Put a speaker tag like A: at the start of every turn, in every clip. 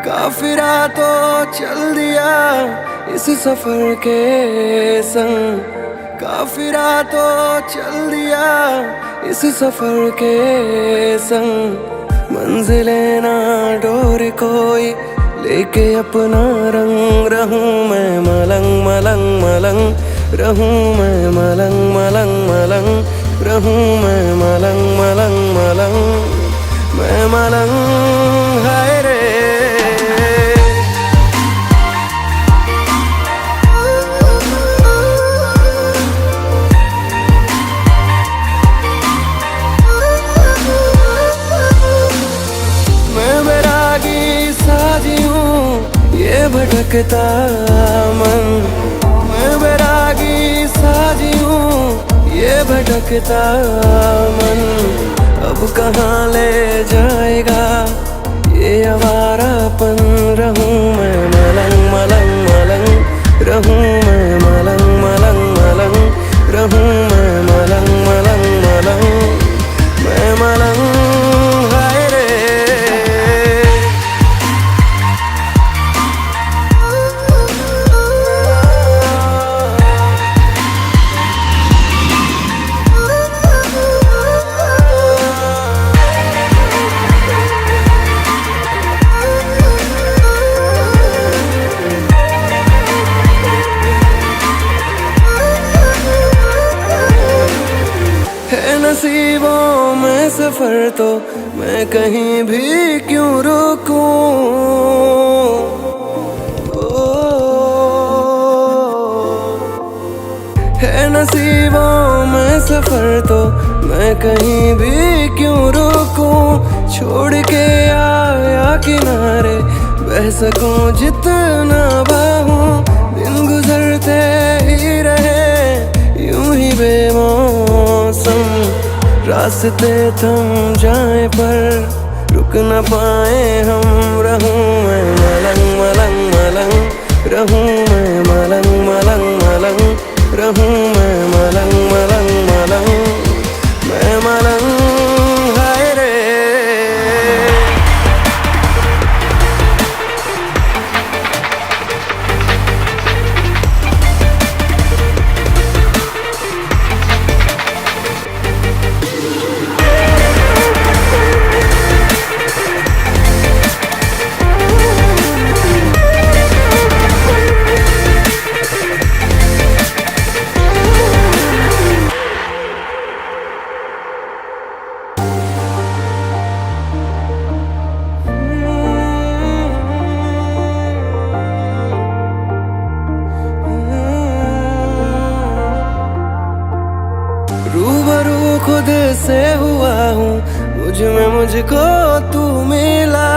A: काफिरा तो चल दिया इस सफर के संग, काफिरा तो चल दिया इस सफर के संग। मंजिलें ना डोर कोई लेके अपना रंग, रहूं मैं मलंग मलंग मलंग, रहूं मैं मलंग मलंग मलंग, रहूं मैं मलंग मलंग मलंग, मैं मलंग हाय रे। भटकता मन, मैं बैरागी साजी हूँ ये भटकता मन। अब कहाँ ले जाएगा ये आवारापन, रहूं मैं मलंग मलंग मलंग, रहूं मैं मलंग मलंग मलंग, रहूं मैं मलंग मलंग मलंग, मैं मलंग हाय रे। नसीबों में सफर तो मैं कहीं भी क्यों रुकूं, है नसीबों में सफर तो मैं कहीं भी क्यों रुकूं। छोड़ के आया किनारे बह सकूं जितना बाहूं, दिन गुजरते ही रहे यूं ही बेमौसम। रास्ते थम जाए पर रुक न पाए हम, रहूं मैं मलंग मलंग मलंग, रहूं मैं मलंग मलंग मलंग, रहूं मैं मलंग मलंग मलंग, मैं मलंग हाय रे। रूबरू खुद से हुआ हूँ, मुझ में मुझको तू मिला।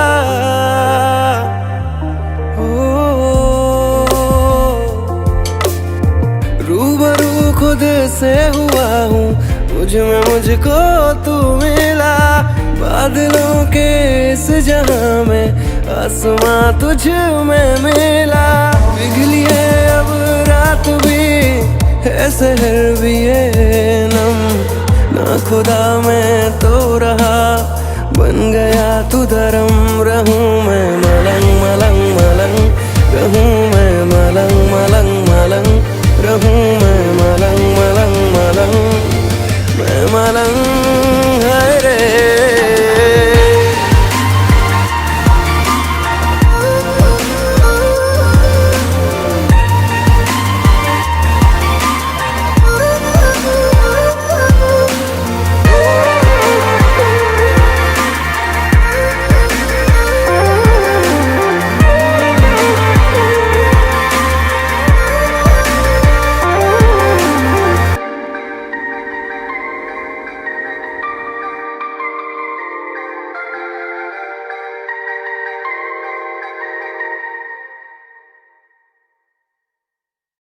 A: रूबरू खुद से हुआ हूँ, मुझ में मुझको तू मिला। बादलों के इस जहां में आसमां तुझ में मिला। पिघली है अब रात भी है शहर भी है नम, ना खुदा मैं तो रहा बन गया तू धर्म। रहूं मैं मलंग मलंग मलंग, रहूं मैं